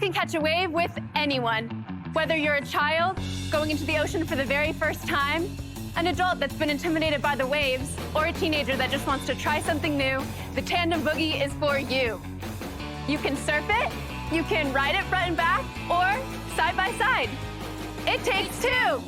can catch a wave with anyone. Whether you're a child going into the ocean for the very first time, an adult that's been intimidated by the waves, or a teenager that just wants to try something new, the Tandem Boogie is for you. You can surf it, you can ride it front and back, or side by side. It takes two.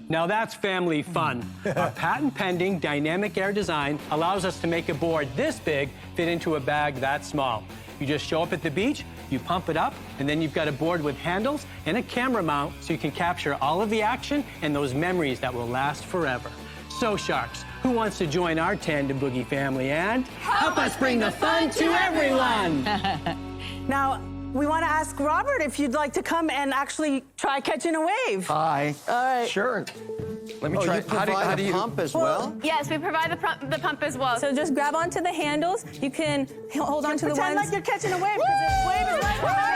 Now that's family fun. Our patent-pending dynamic air design allows us to make a board this big fit into a bag that small. You just show up at the beach, you pump it up, and then you've got a board with handles and a camera mount so you can capture all of the action and those memories that will last forever. So, Sharks, who wants to join our Tandem Boogie family and help us bring the fun to everyone? Now, we want to ask Robert if you'd like to come and actually try catching a wave. Hi. All right. Sure. Let me Oh, try. you provide a pump as well? Yes, we provide the pump as well. So just grab onto the handles. You can hold on to the Pretend ones. like you're catching a wave because this wave is right behind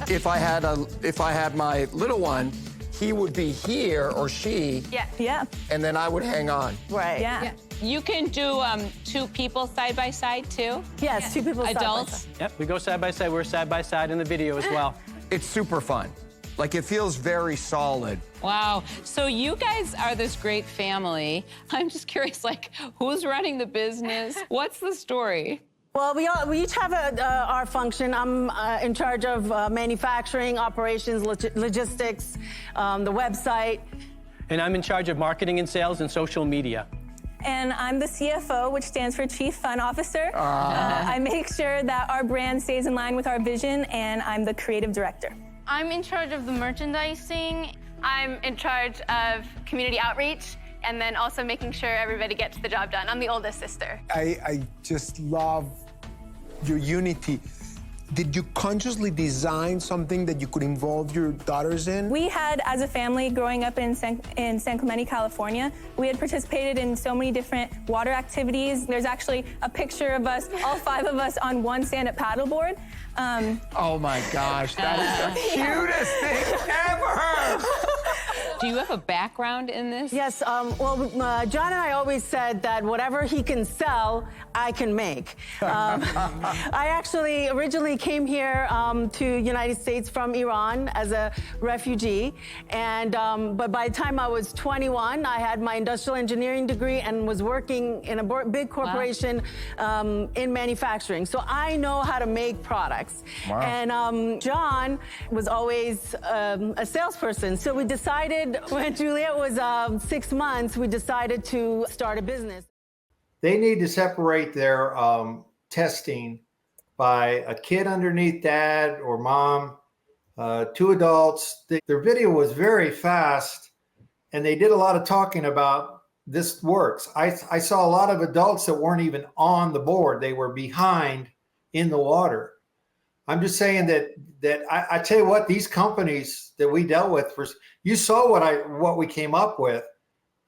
you. If I had my little one, he would be here or she, Yeah. Yeah. and then I would hang on. Right. Yeah. You can do two people side by side too. Yes, two people side by Adults. side. Yep, we go side by side. We're side by side in the video as well. It's super fun. Like, it feels very solid. Wow. So you guys are this great family. I'm just curious, like, who's running the business? What's the story? Well, we each have our function. I'm in charge of manufacturing, operations, logistics, the website. And I'm in charge of marketing and sales and social media. And I'm the CFO, which stands for Chief Fun Officer. I make sure that our brand stays in line with our vision, and I'm the creative director. I'm in charge of the merchandising. I'm in charge of community outreach, and then also making sure everybody gets the job done. I'm the oldest sister. I just love your unity. Did you consciously design something that you could involve your daughters in? We had, as a family, growing up in San Clemente, California, we had participated in so many different water activities. There's actually a picture of us, all 5 of us, on one stand-up paddleboard. Oh my gosh, that is the cutest thing ever! Do you have a background in this? Yes, well, John and I always said that whatever he can sell, I can make. I actually originally came here to United States from Iran as a refugee, and but by the time I was 21, I had my industrial engineering degree and was working in a big corporation in manufacturing. So I know how to make products. Wow. And John was always a salesperson. So we decided, when Juliet was 6 months, we decided to start a business. They need to separate their testing by a kid underneath dad or mom, 2 adults. Their video was very fast, and they did a lot of talking about this works. I saw a lot of adults that weren't even on the board. They were behind in the water. I'm just saying that I tell you what, these companies that we dealt with, you saw what we came up with,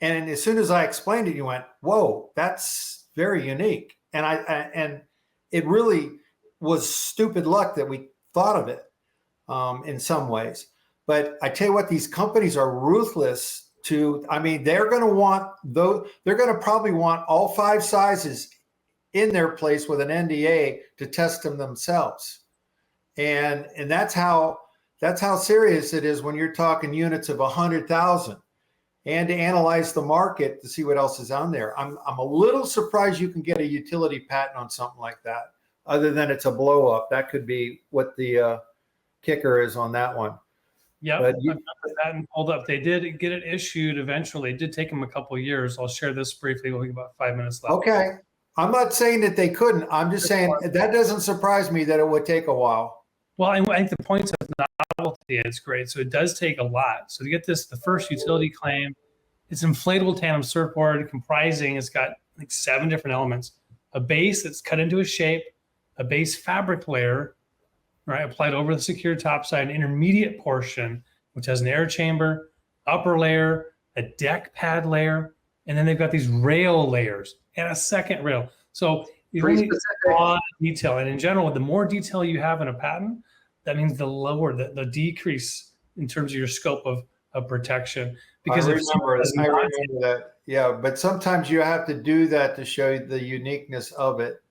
and as soon as I explained it, you went, "Whoa, that's very unique." And it really was stupid luck that we thought of it in some ways. But I tell you what, these companies are ruthless. I mean, they're going to probably want all 5 sizes in their place with an NDA to test them themselves. And that's how serious it is when you're talking units of 100,000, and to analyze the market to see what else is on there. I'm a little surprised you can get a utility patent on something like that, other than it's a blow up. That could be what the kicker is on that one. Yeah, But I've got the patent pulled up. They did get it issued eventually. It did take them a couple of years. I'll share this briefly. We'll have about 5 minutes left. Okay. I'm not saying that they couldn't. I'm just saying that doesn't surprise me that it would take a while. Well, I think the points of novelty, it's great. So it does take a lot. So to get this, the first utility claim, it's inflatable tandem surfboard comprising, it's got like 7 different elements. A base that's cut into a shape, a base fabric layer, right, applied over the secure top side, an intermediate portion, which has an air chamber, upper layer, a deck pad layer, and then they've got these rail layers and a second rail. So you really need a lot of detail. And in general, the more detail you have in a patent, that means the lower, the decrease in terms of your scope of protection. Because I remember that. Yeah, but sometimes you have to do that to show you the uniqueness of it.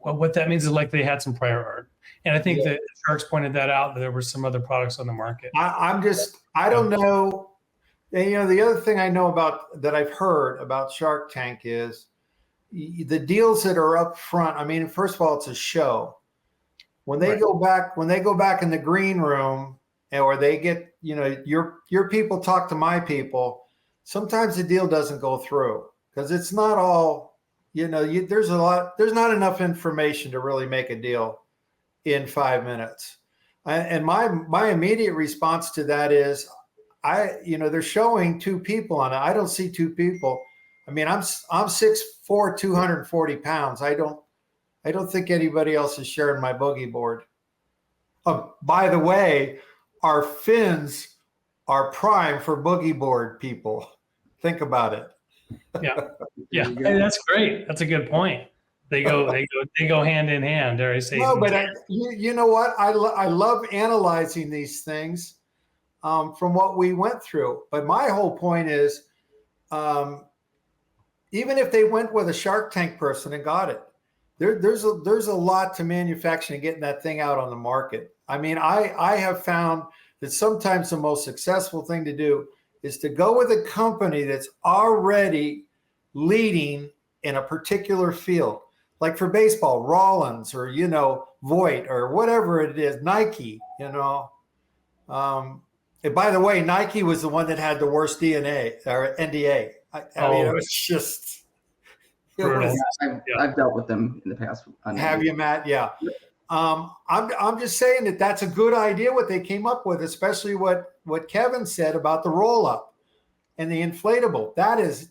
Well, what that means is like they had some prior art. And I think that Sharks pointed that out, that there were some other products on the market. I don't know. And, the other thing I know about that I've heard about Shark Tank is the deals that are up front. I mean, first of all, it's a show. When they go back in the green room, or they get, your people talk to my people, sometimes the deal doesn't go through because it's not all, there's not enough information to really make a deal in 5 minutes. And my immediate response to that is, they're showing two people on it. I don't see two people. I mean, I'm 6'4", 240 pounds. I don't think anybody else is sharing my boogie board. By the way, our fins are prime for boogie board people. Think about it. Yeah. Hey, that's great. That's a good point. They go hand in hand. Dare I say? No, but you know what? I love analyzing these things from what we went through. But my whole point is, even if they went with a Shark Tank person and got it, there's a lot to manufacturing and getting that thing out on the market. I mean, I have found that sometimes the most successful thing to do is to go with a company that's already leading in a particular field. Like for baseball, Rollins or, Voigt or whatever it is, Nike, And by the way, Nike was the one that had the worst DNA or NDA. I mean, it was just. I've dealt with them in the past. Have you, Matt? Yeah. I'm just saying that's a good idea what they came up with, especially what Kevin said about the roll up and the inflatable. That is.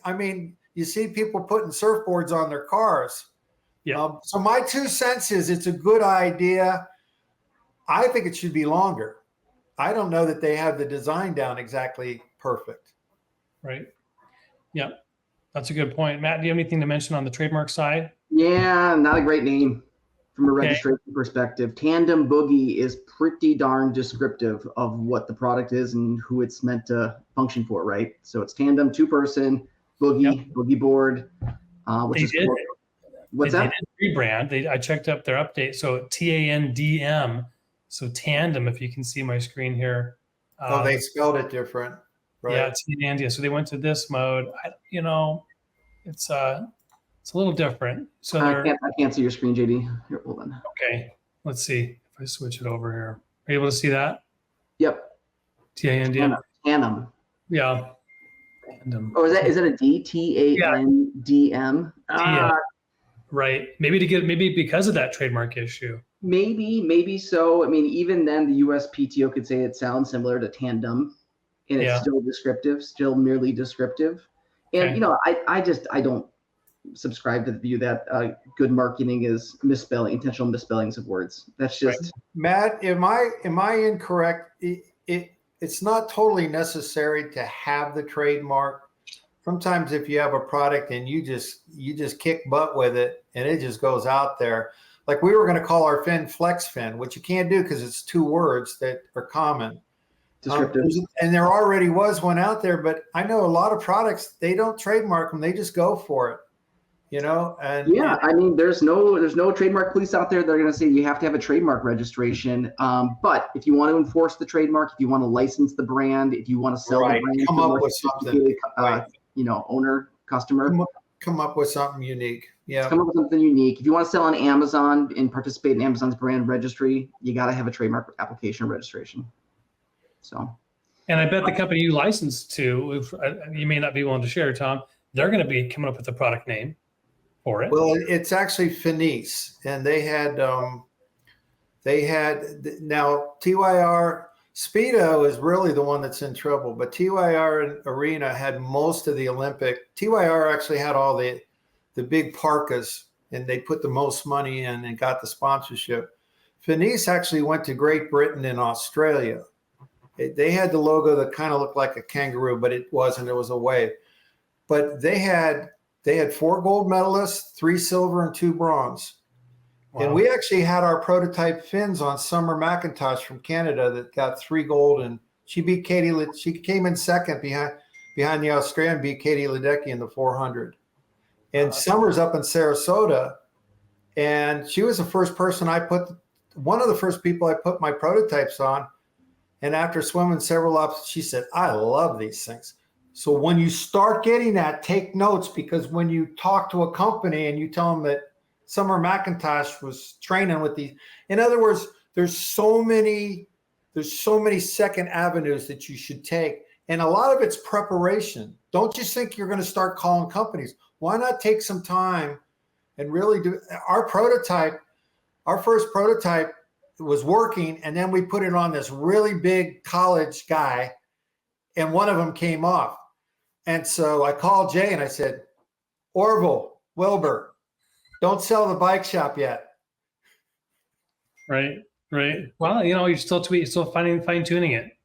I mean, you see people putting surfboards on their cars. Yeah. So my 2 cents is it's a good idea. I think it should be longer. I don't know that they have the design down exactly perfect. Right. Yeah. That's a good point. Matt, do you have anything to mention on the trademark side? Yeah, not a great name from a registration perspective. Tandem Boogie is pretty darn descriptive of what the product is and who it's meant to function for, right? So it's Tandem, 2-person, Boogie, Boogie board, which is cool. What's that? They did rebrand. I checked up their update. So TANDM. So Tandem, if you can see my screen here. They spelled it different. Right. Yeah, Tandem. So they went to this mode. It's a little different. So I can't see your screen, JD. Here, hold on. Okay, let's see if I switch it over here. Are you able to see that? Yep. TANDM. Tandem. Yeah. Tandem. Oh, is that a D? TANDM? Right. Maybe because of that trademark issue. Maybe so. I mean, even then, the USPTO could say it sounds similar to Tandem, and it's still descriptive, still merely descriptive. And I don't subscribe to the view that good marketing is intentional misspellings of words. That's just Matt. Am I incorrect? It's not totally necessary to have the trademark. Sometimes if you have a product and you just kick butt with it and it just goes out there, like we were going to call our fin Flex Fin, which you can't do because it's 2 words that are common. And there already was one out there, but I know a lot of products, they don't trademark them. They just go for it, I mean, there's no trademark police out there that are going to say you have to have a trademark registration. But if you want to enforce the trademark, if you want to license the brand, if you want to sell the brand, come up with something, owner, customer, come up with something unique. Yeah. Come up with something unique. If you want to sell on Amazon and participate in Amazon's brand registry, you got to have a trademark application or registration. So, and I bet the company you licensed to, you may not be willing to share, Tom, they're going to be coming up with a product name for it. Well, it's actually Finis, and they had now TYR Speedo is really the one that's in trouble, but TYR Arena had most of the Olympic. TYR actually had all the big parkas, and they put the most money in and got the sponsorship. Finis actually went to Great Britain and Australia. They had the logo that kind of looked like a kangaroo, but it wasn't. It was a wave. But they had 4 gold medalists, 3 silver, and 2 bronze. Wow. And we actually had our prototype fins on Summer McIntosh from Canada that got 3 gold, and she beat Katie. She came in second behind the Australian, beat Katie Ledecky in the 400. And Summer's up in Sarasota, And she was the first person one of the first people I put my prototypes on. And after swimming several laps, she said, I love these things. So when you start getting that, take notes, because when you talk to a company and you tell them that Summer McIntosh was training with these, in other words, there's so many second avenues that you should take. And a lot of it's preparation. Don't just think you're going to start calling companies. Why not take some time and really do our prototype? Our first prototype was working, and then we put it on this really big college guy, and one of them came off. And so I called Jay and I said, Orville, Wilbur, don't sell the bike shop yet. Right. Well, you're still fine tuning it.